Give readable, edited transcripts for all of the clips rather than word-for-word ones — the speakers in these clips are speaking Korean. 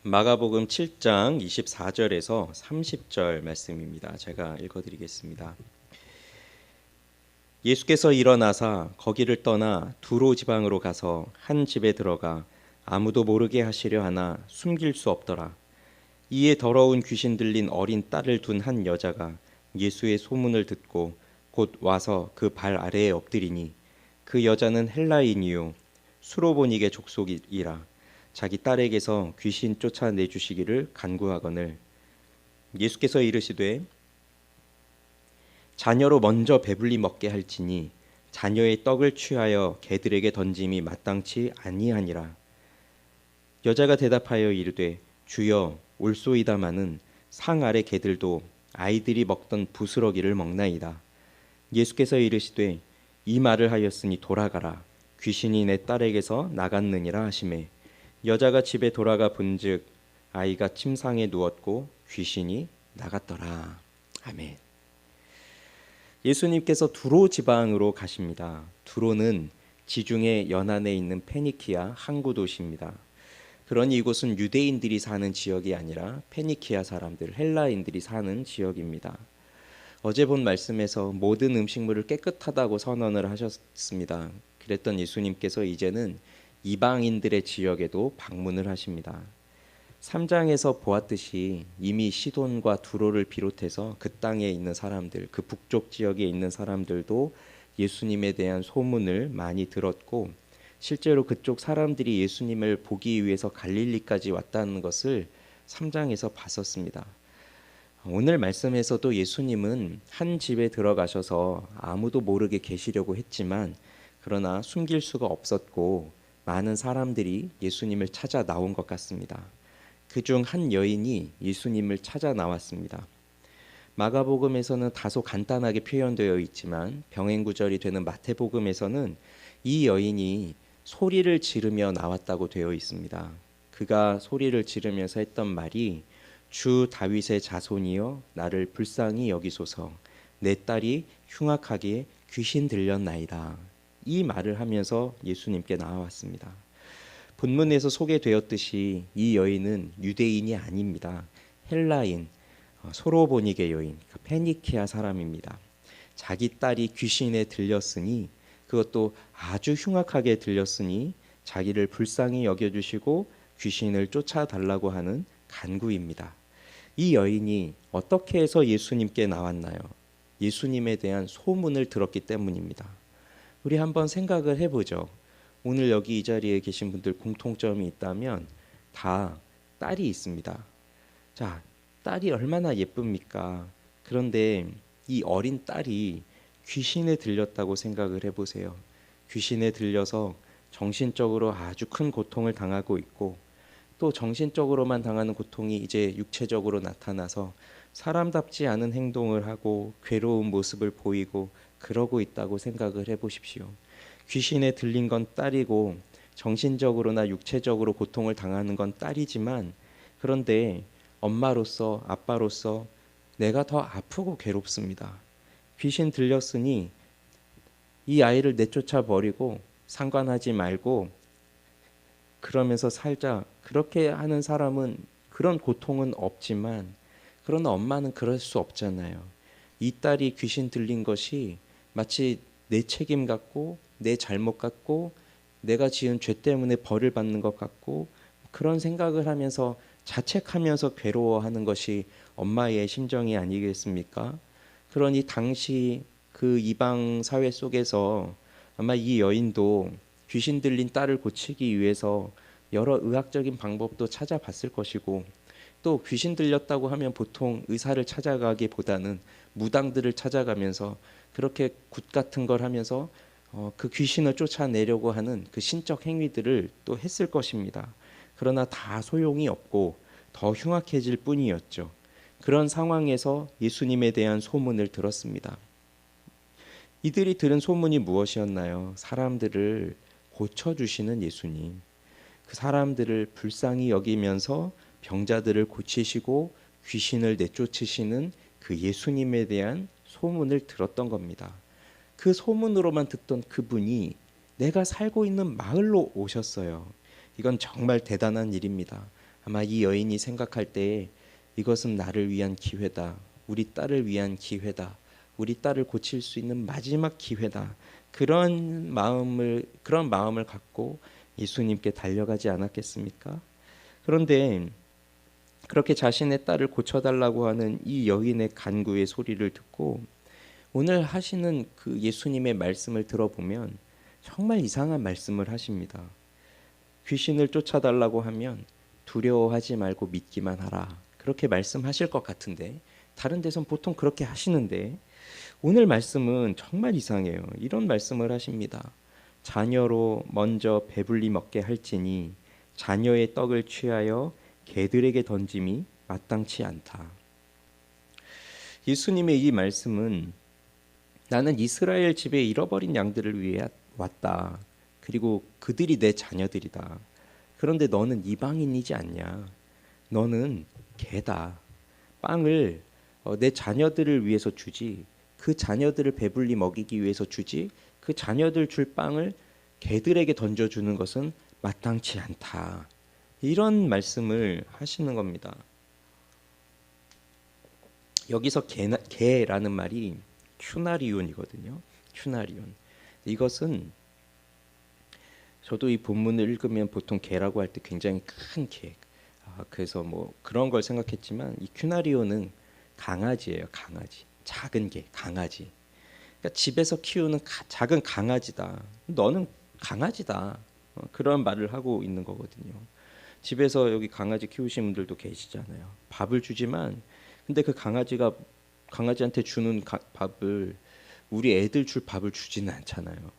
마가복음 7장 24절에서 30절 말씀입니다. 제가 읽어드리겠습니다. 예수께서 일어나사 거기를 떠나 두로 지방으로 가서 한 집에 들어가 아무도 모르게 하시려 하나 숨길 수 없더라. 이에 더러운 귀신 들린 어린 딸을 둔 한 여자가 예수의 소문을 듣고 곧 와서 그 발 아래에 엎드리니 그 여자는 헬라인이요 수로보니게 족속이라. 자기 딸에게서 귀신 쫓아내 주시기를 간구하거늘 예수께서 이르시되 자녀로 먼저 배불리 먹게 할지니 자녀의 떡을 취하여 개들에게 던짐이 마땅치 아니하니라. 여자가 대답하여 이르되 주여 올소이다마는 상 아래 개들도 아이들이 먹던 부스러기를 먹나이다. 예수께서 이르시되 이 말을 하였으니 돌아가라. 귀신이 내 딸에게서 나갔느니라 하시매 여자가 집에 돌아가 본즉 아이가 침상에 누웠고 귀신이 나갔더라. 아멘. 예수님께서 두로 지방으로 가십니다. 두로는 지중해 연안에 있는 페니키아 항구 도시입니다. 그러니 이곳은 유대인들이 사는 지역이 아니라 페니키아 사람들, 헬라인들이 사는 지역입니다. 어제 본 말씀에서 모든 음식물을 깨끗하다고 선언을 하셨습니다. 그랬던 예수님께서 이제는 이방인들의 지역에도 방문을 하십니다. 3장에서 보았듯이 이미 시돈과 두로를 비롯해서 그 땅에 있는 사람들, 그 북쪽 지역에 있는 사람들도 예수님에 대한 소문을 많이 들었고 실제로 그쪽 사람들이 예수님을 보기 위해서 갈릴리까지 왔다는 것을 3장에서 봤었습니다. 오늘 말씀에서도 예수님은 한 집에 들어가셔서 아무도 모르게 계시려고 했지만 그러나 숨길 수가 없었고 많은 사람들이 예수님을 찾아 나온 것 같습니다. 그중 한 여인이 예수님을 찾아 나왔습니다. 마가복음에서는 다소 간단하게 표현되어 있지만 병행구절이 되는 마태복음에서는 이 여인이 소리를 지르며 나왔다고 되어 있습니다. 그가 소리를 지르면서 했던 말이 주 다윗의 자손이여 나를 불쌍히 여기소서 내 딸이 흉악하게 귀신 들렸나이다. 이 말을 하면서 예수님께 나와왔습니다. 본문에서 소개되었듯이 이 여인은 유대인이 아닙니다. 헬라인, 소로보니게 여인, 페니키아 사람입니다. 자기 딸이 귀신에 들렸으니 그것도 아주 흉악하게 들렸으니 자기를 불쌍히 여겨주시고 귀신을 쫓아달라고 하는 간구입니다. 이 여인이 어떻게 해서 예수님께 나왔나요? 예수님에 대한 소문을 들었기 때문입니다. 우리 한번 생각을 해보죠. 오늘 여기 이 자리에 계신 분들 공통점이 있다면 다 딸이 있습니다. 자, 딸이 얼마나 예쁩니까? 그런데 이 어린 딸이 귀신에 들렸다고 생각을 해보세요. 귀신에 들려서 정신적으로 아주 큰 고통을 당하고 있고 또 정신적으로만 당하는 고통이 이제 육체적으로 나타나서 사람답지 않은 행동을 하고 괴로운 모습을 보이고 그러고 있다고 생각을 해보십시오. 귀신에 들린 건 딸이고 정신적으로나 육체적으로 고통을 당하는 건 딸이지만 그런데 엄마로서 아빠로서 내가 더 아프고 괴롭습니다. 귀신 들렸으니 이 아이를 내쫓아 버리고 상관하지 말고 그러면서 살자. 그렇게 하는 사람은 그런 고통은 없지만 그러나 엄마는 그럴 수 없잖아요. 이 딸이 귀신 들린 것이 마치 내 책임 같고 내 잘못 같고 내가 지은 죄 때문에 벌을 받는 것 같고 그런 생각을 하면서 자책하면서 괴로워하는 것이 엄마의 심정이 아니겠습니까? 그러니 당시 그 이방 사회 속에서 아마 이 여인도 귀신 들린 딸을 고치기 위해서 여러 의학적인 방법도 찾아봤을 것이고 또 귀신 들렸다고 하면 보통 의사를 찾아가기보다는 무당들을 찾아가면서 그렇게 굿 같은 걸 하면서 그 귀신을 쫓아내려고 하는 그 신적 행위들을 또 했을 것입니다. 그러나 다 소용이 없고 더 흉악해질 뿐이었죠. 그런 상황에서 예수님에 대한 소문을 들었습니다. 이들이 들은 소문이 무엇이었나요? 사람들을 고쳐주시는 예수님. 그 사람들을 불쌍히 여기면서 병자들을 고치시고 귀신을 내쫓으시는 그 예수님에 대한 소문을 들었던 겁니다. 그 소문으로만 듣던 그분이 내가 살고 있는 마을로 오셨어요. 이건 정말 대단한 일입니다. 아마 이 여인이 생각할 때 이것은 나를 위한 기회다. 우리 딸을 위한 기회다. 우리 딸을 고칠 수 있는 마지막 기회다. 그런 마음을 갖고 예수님께 달려가지 않았겠습니까? 그런데 그렇게 자신의 딸을 고쳐달라고 하는 이 여인의 간구의 소리를 듣고 오늘 하시는 그 예수님의 말씀을 들어보면 정말 이상한 말씀을 하십니다. 귀신을 쫓아달라고 하면 두려워하지 말고 믿기만 하라. 그렇게 말씀하실 것 같은데 다른 데선 보통 그렇게 하시는데 오늘 말씀은 정말 이상해요. 이런 말씀을 하십니다. 자녀로 먼저 배불리 먹게 할지니 자녀의 떡을 취하여 개들에게 던짐이 마땅치 않다. 예수님의 이 말씀은 나는 이스라엘 집에 잃어버린 양들을 위해 왔다. 그리고 그들이 내 자녀들이다. 그런데 너는 이방인이지 않냐? 너는 개다. 빵을 내 자녀들을 위해서 주지. 그 자녀들을 배불리 먹이기 위해서 주지. 그 자녀들 줄 빵을 개들에게 던져주는 것은 마땅치 않다. 이런 말씀을 하시는 겁니다. 여기서 개라는 말이 큐나리온이거든요. 큐나리온. 이것은 저도 이 본문을 읽으면 보통 개라고 할 때 굉장히 큰 개. 그래서 뭐 그런 걸 생각했지만 이 큐나리온은 강아지예요. 강아지. 작은 개, 강아지. 그러니까 집에서 키우는 작은 강아지다. 너는 강아지다. 그런 말을 하고 있는 거거든요. 집에서 여기 강아지 키우시는 분들도 계시잖아요. 밥을 주지만 근데 그 강아지한테 주는 밥을 우리 애들 줄 밥을 주지는 않잖아요.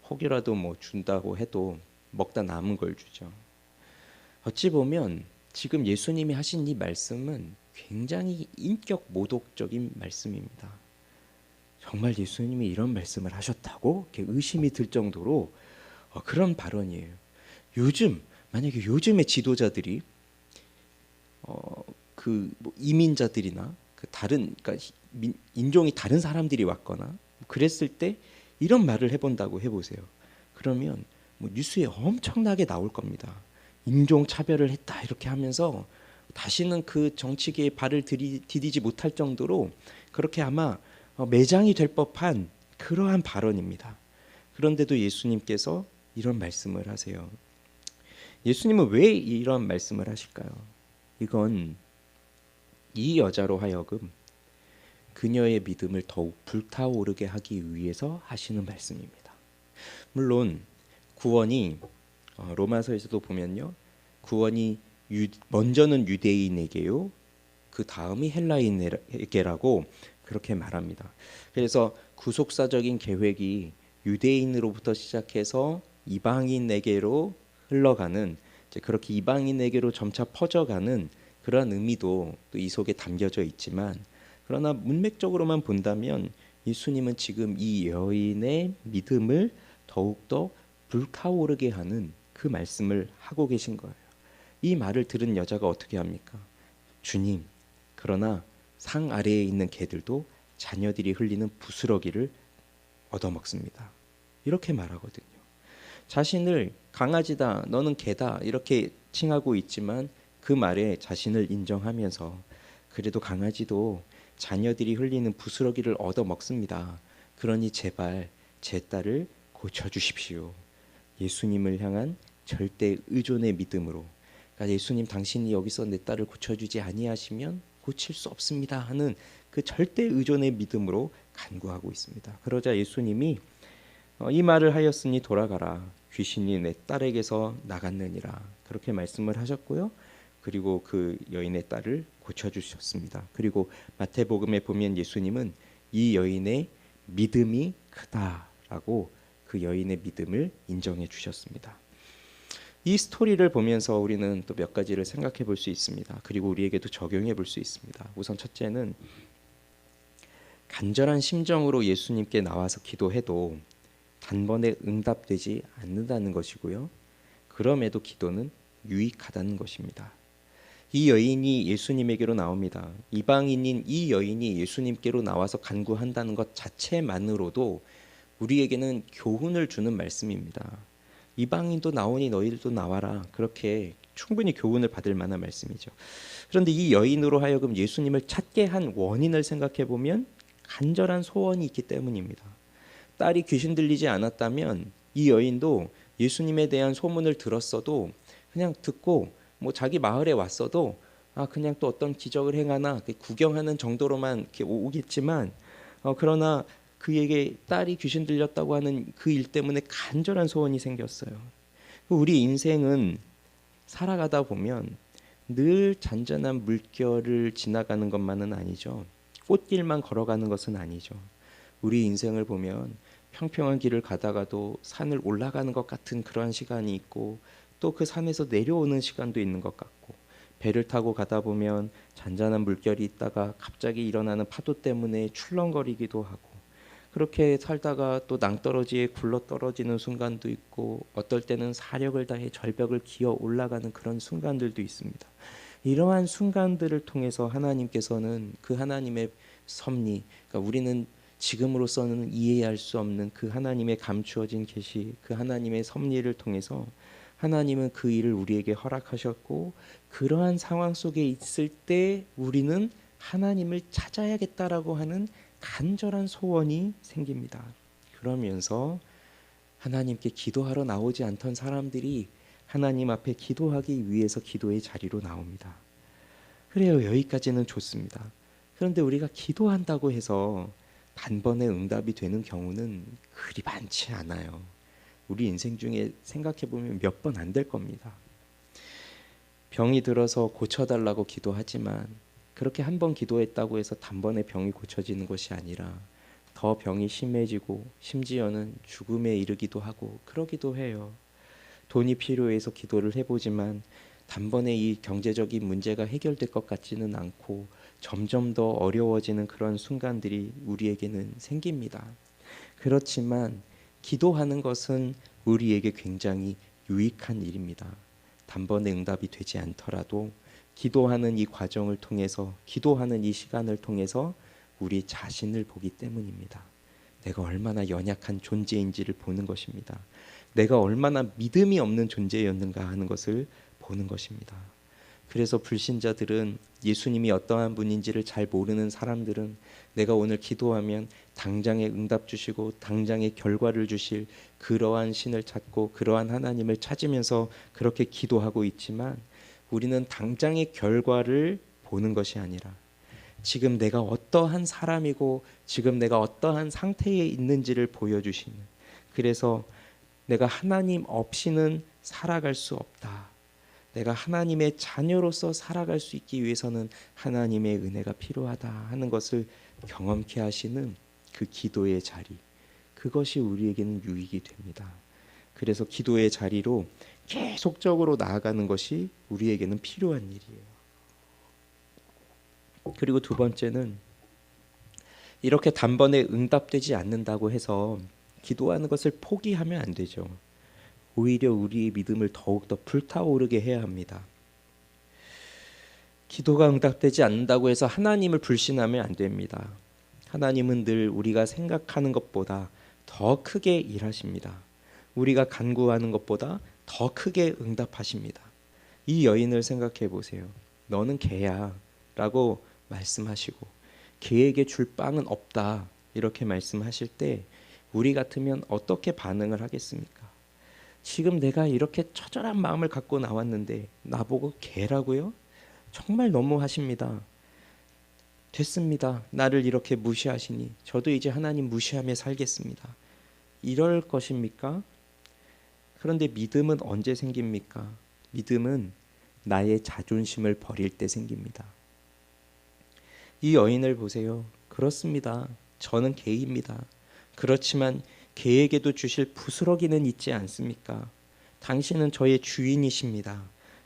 혹이라도 뭐 준다고 해도 먹다 남은 걸 주죠. 어찌 보면 지금 예수님이 하신 이 말씀은 굉장히 인격 모독적인 말씀입니다. 정말 예수님이 이런 말씀을 하셨다고? 이렇게 의심이 들 정도로 그런 발언이에요. 만약에 요즘의 지도자들이 뭐 이민자들이나 그러니까 인종이 다른 사람들이 왔거나 그랬을 때 이런 말을 해본다고 해보세요. 그러면 뭐 뉴스에 엄청나게 나올 겁니다. 인종 차별을 했다 이렇게 하면서 다시는 그 정치계에 발을 디디지 못할 정도로 그렇게 아마 매장이 될 법한 그러한 발언입니다. 그런데도 예수님께서 이런 말씀을 하세요. 예수님은 왜 이런 말씀을 하실까요? 이건 이 여자로 하여금 그녀의 믿음을 더욱 불타오르게 하기 위해서 하시는 말씀입니다. 물론 구원이 로마서에서도 보면요. 구원이 먼저는 유대인에게요. 그 다음이 헬라인에게라고 그렇게 말합니다. 그래서 구속사적인 계획이 유대인으로부터 시작해서 이방인에게로 흘러가는 그렇게 이방인에게로 점차 퍼져가는 그런 의미도 또 이 속에 담겨져 있지만 그러나 문맥적으로만 본다면 예수님은 지금 이 여인의 믿음을 더욱더 불타오르게 하는 그 말씀을 하고 계신 거예요. 이 말을 들은 여자가 어떻게 합니까? 주님, 그러나 상 아래에 있는 개들도 자녀들이 흘리는 부스러기를 얻어먹습니다. 이렇게 말하거든요. 자신을 강아지다, 너는 개다 이렇게 칭하고 있지만 그 말에 자신을 인정하면서 그래도 강아지도 자녀들이 흘리는 부스러기를 얻어먹습니다. 그러니 제발 제 딸을 고쳐주십시오. 예수님을 향한 절대 의존의 믿음으로, 그러니까 예수님 당신이 여기서 내 딸을 고쳐주지 아니하시면 고칠 수 없습니다 하는 그 절대 의존의 믿음으로 간구하고 있습니다. 그러자 예수님이 이 말을 하였으니 돌아가라. 귀신이 내 딸에게서 나갔느니라. 그렇게 말씀을 하셨고요. 그리고 그 여인의 딸을 고쳐주셨습니다. 그리고 마태복음에 보면 예수님은 이 여인의 믿음이 크다라고 그 여인의 믿음을 인정해 주셨습니다. 이 스토리를 보면서 우리는 또 몇 가지를 생각해 볼 수 있습니다. 그리고 우리에게도 적용해 볼 수 있습니다. 우선 첫째는 간절한 심정으로 예수님께 나와서 기도해도 단번에 응답되지 않는다는 것이고요. 그럼에도 기도는 유익하다는 것입니다. 이 여인이 예수님에게로 나옵니다. 이방인인 이 여인이 예수님께로 나와서 간구한다는 것 자체만으로도 우리에게는 교훈을 주는 말씀입니다. 이방인도 나오니 너희들도 나와라. 그렇게 충분히 교훈을 받을 만한 말씀이죠. 그런데 이 여인으로 하여금 예수님을 찾게 한 원인을 생각해 보면 간절한 소원이 있기 때문입니다. 딸이 귀신 들리지 않았다면 이 여인도 예수님에 대한 소문을 들었어도 그냥 듣고 뭐 자기 마을에 왔어도 그냥 또 어떤 기적을 행하나 구경하는 정도로만 이렇게 오겠지만 그러나 그에게 딸이 귀신 들렸다고 하는 그 일 때문에 간절한 소원이 생겼어요. 우리 인생은 살아가다 보면 늘 잔잔한 물결을 지나가는 것만은 아니죠. 꽃길만 걸어가는 것은 아니죠. 우리 인생을 보면 평평한 길을 가다가도 산을 올라가는 것 같은 그러한 시간이 있고 또 그 산에서 내려오는 시간도 있는 것 같고 배를 타고 가다 보면 잔잔한 물결이 있다가 갑자기 일어나는 파도 때문에 출렁거리기도 하고 그렇게 살다가 또 낭떠러지에 굴러 떨어지는 순간도 있고 어떨 때는 사력을 다해 절벽을 기어 올라가는 그런 순간들도 있습니다. 이러한 순간들을 통해서 하나님께서는 그 하나님의 섭리, 그러니까 우리는 지금으로서는 이해할 수 없는 그 하나님의 감추어진 계시, 그 하나님의 섭리를 통해서 하나님은 그 일을 우리에게 허락하셨고 그러한 상황 속에 있을 때 우리는 하나님을 찾아야겠다라고 하는 간절한 소원이 생깁니다. 그러면서 하나님께 기도하러 나오지 않던 사람들이 하나님 앞에 기도하기 위해서 기도의 자리로 나옵니다. 그래요. 여기까지는 좋습니다. 그런데 우리가 기도한다고 해서 단번에 응답이 되는 경우는 그리 많지 않아요. 우리 인생 중에 생각해 보면 몇 번 안 될 겁니다. 병이 들어서 고쳐달라고 기도하지만 그렇게 한 번 기도했다고 해서 단번에 병이 고쳐지는 것이 아니라 더 병이 심해지고 심지어는 죽음에 이르기도 하고 그러기도 해요. 돈이 필요해서 기도를 해보지만 단번에 이 경제적인 문제가 해결될 것 같지는 않고 점점 더 어려워지는 그런 순간들이 우리에게는 생깁니다. 그렇지만 기도하는 것은 우리에게 굉장히 유익한 일입니다. 단번에 응답이 되지 않더라도 기도하는 이 과정을 통해서 기도하는 이 시간을 통해서 우리 자신을 보기 때문입니다. 내가 얼마나 연약한 존재인지를 보는 것입니다. 내가 얼마나 믿음이 없는 존재였는가 하는 것을 보는 것입니다. 그래서 불신자들은 예수님이 어떠한 분인지를 잘 모르는 사람들은 내가 오늘 기도하면 당장에 응답 주시고 당장에 결과를 주실 그러한 신을 찾고 그러한 하나님을 찾으면서 그렇게 기도하고 있지만 우리는 당장의 결과를 보는 것이 아니라 지금 내가 어떠한 사람이고 지금 내가 어떠한 상태에 있는지를 보여주시는, 그래서 내가 하나님 없이는 살아갈 수 없다. 내가 하나님의 자녀로서 살아갈 수 있기 위해서는 하나님의 은혜가 필요하다 하는 것을 경험케 하시는 그 기도의 자리, 그것이 우리에게는 유익이 됩니다. 그래서 기도의 자리로 계속적으로 나아가는 것이 우리에게는 필요한 일이에요. 그리고 두 번째는 이렇게 단번에 응답되지 않는다고 해서 기도하는 것을 포기하면 안 되죠. 오히려 우리의 믿음을 더욱더 불타오르게 해야 합니다. 기도가 응답되지 않는다고 해서 하나님을 불신하면 안 됩니다. 하나님은 늘 우리가 생각하는 것보다 더 크게 일하십니다. 우리가 간구하는 것보다 더 크게 응답하십니다. 이 여인을 생각해 보세요. 너는 개야 라고 말씀하시고 개에게 줄 빵은 없다 이렇게 말씀하실 때 우리 같으면 어떻게 반응을 하겠습니까? 지금 내가 이렇게 처절한 마음을 갖고 나왔는데 나보고 개라고요? 정말 너무하십니다. 됐습니다. 나를 이렇게 무시하시니 저도 이제 하나님 무시하며 살겠습니다. 이럴 것입니까? 그런데 믿음은 언제 생깁니까? 믿음은 나의 자존심을 버릴 때 생깁니다. 이 여인을 보세요. 그렇습니다. 저는 개입니다. 그렇지만 개에게도 주실 부스러기는 있지 않습니까? 당신은 저의 주인이십니다.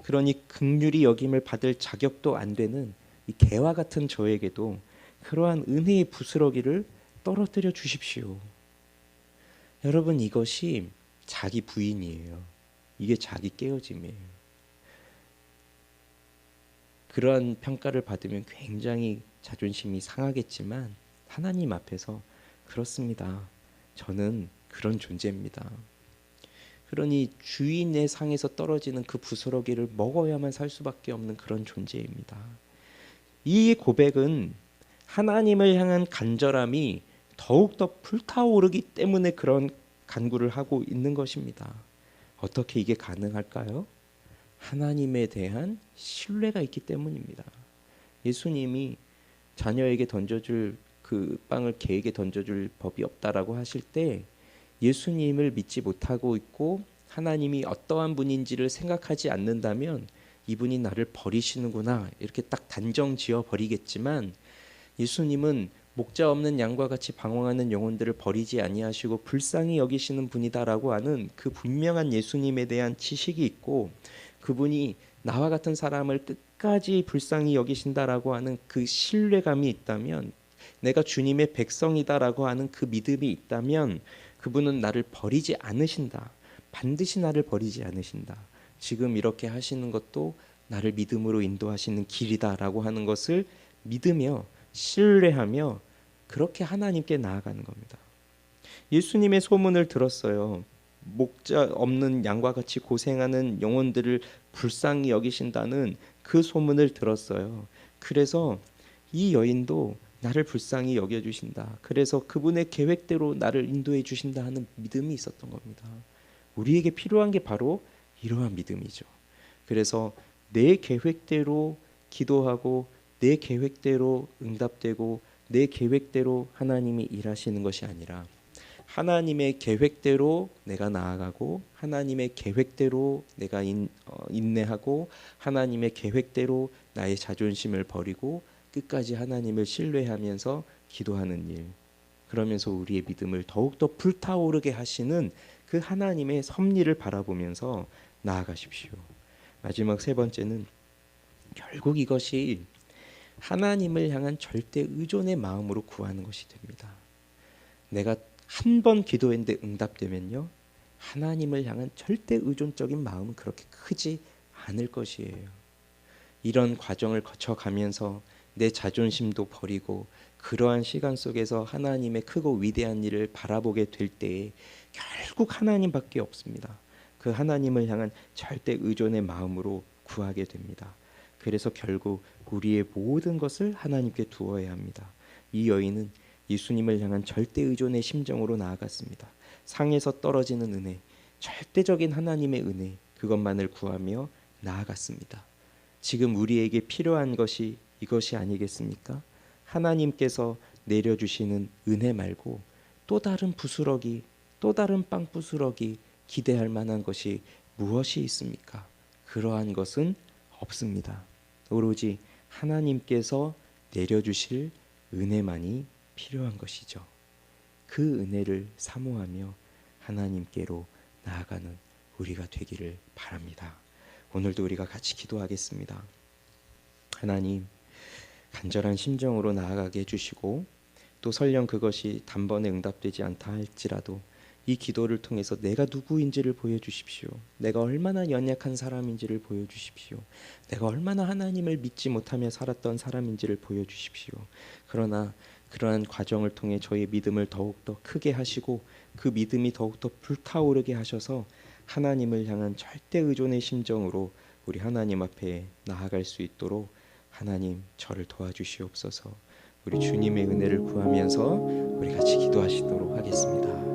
그러니 긍휼히 여김을 받을 자격도 안 되는 이 개와 같은 저에게도 그러한 은혜의 부스러기를 떨어뜨려 주십시오. 여러분, 이것이 자기 부인이에요. 이게 자기 깨어짐이에요. 그러한 평가를 받으면 굉장히 자존심이 상하겠지만 하나님 앞에서 그렇습니다. 저는 그런 존재입니다. 그러니 주인의 상에서 떨어지는 그 부스러기를 먹어야만 살 수밖에 없는 그런 존재입니다. 이 고백은 하나님을 향한 간절함이 더욱더 불타오르기 때문에 그런 간구를 하고 있는 것입니다. 어떻게 이게 가능할까요? 하나님에 대한 신뢰가 있기 때문입니다. 예수님이 자녀에게 던져줄 그 빵을 개에게 던져줄 법이 없다라고 하실 때 예수님을 믿지 못하고 있고 하나님이 어떠한 분인지를 생각하지 않는다면 이분이 나를 버리시는구나 이렇게 딱 단정 지어 버리겠지만 예수님은 목자 없는 양과 같이 방황하는 영혼들을 버리지 아니하시고 불쌍히 여기시는 분이다라고 하는 그 분명한 예수님에 대한 지식이 있고 그분이 나와 같은 사람을 끝까지 불쌍히 여기신다라고 하는 그 신뢰감이 있다면 내가 주님의 백성이다라고 하는 그 믿음이 있다면 그분은 나를 버리지 않으신다. 반드시 나를 버리지 않으신다. 지금 이렇게 하시는 것도 나를 믿음으로 인도하시는 길이다라고 하는 것을 믿으며 신뢰하며 그렇게 하나님께 나아가는 겁니다. 예수님의 소문을 들었어요. 목자 없는 양과 같이 고생하는 영혼들을 불쌍히 여기신다는 그 소문을 들었어요. 그래서 이 여인도 나를 불쌍히 여겨주신다. 그래서 그분의 계획대로 나를 인도해 주신다 하는 믿음이 있었던 겁니다. 우리에게 필요한 게 바로 이러한 믿음이죠. 그래서 내 계획대로 기도하고 내 계획대로 응답되고 내 계획대로 하나님이 일하시는 것이 아니라 하나님의 계획대로 내가 나아가고 하나님의 계획대로 내가 인내하고 하나님의 계획대로 나의 자존심을 버리고 끝까지 하나님을 신뢰하면서 기도하는 일. 그러면서 우리의 믿음을 더욱더 불타오르게 하시는 그 하나님의 섭리를 바라보면서 나아가십시오. 마지막 세 번째는 결국 이것이 하나님을 향한 절대 의존의 마음으로 구하는 것이 됩니다. 내가 한 번 기도했는데 응답되면요, 하나님을 향한 절대 의존적인 마음은 그렇게 크지 않을 것이에요. 이런 과정을 거쳐가면서 내 자존심도 버리고 그러한 시간 속에서 하나님의 크고 위대한 일을 바라보게 될 때에 결국 하나님밖에 없습니다. 그 하나님을 향한 절대 의존의 마음으로 구하게 됩니다. 그래서 결국 우리의 모든 것을 하나님께 두어야 합니다. 이 여인은 예수님을 향한 절대 의존의 심정으로 나아갔습니다. 상에서 떨어지는 은혜, 절대적인 하나님의 은혜, 그것만을 구하며 나아갔습니다. 지금 우리에게 필요한 것이 이것이 아니겠습니까? 하나님께서 내려주시는 은혜 말고 또 다른 부스러기, 또 다른 빵 부스러기 기대할 만한 것이 무엇이 있습니까? 그러한 것은 없습니다. 오로지 하나님께서 내려주실 은혜만이 필요한 것이죠. 그 은혜를 사모하며 하나님께로 나아가는 우리가 되기를 바랍니다. 오늘도 우리가 같이 기도하겠습니다. 하나님, 간절한 심정으로 나아가게 해주시고 또 설령 그것이 단번에 응답되지 않다 할지라도 이 기도를 통해서 내가 누구인지를 보여주십시오. 내가 얼마나 연약한 사람인지를 보여주십시오. 내가 얼마나 하나님을 믿지 못하며 살았던 사람인지를 보여주십시오. 그러나 그러한 과정을 통해 저희의 믿음을 더욱더 크게 하시고 그 믿음이 더욱더 불타오르게 하셔서 하나님을 향한 절대 의존의 심정으로 우리 하나님 앞에 나아갈 수 있도록 하나님 저를 도와주시옵소서. 우리 주님의 은혜를 구하면서 우리 같이 기도하시도록 하겠습니다.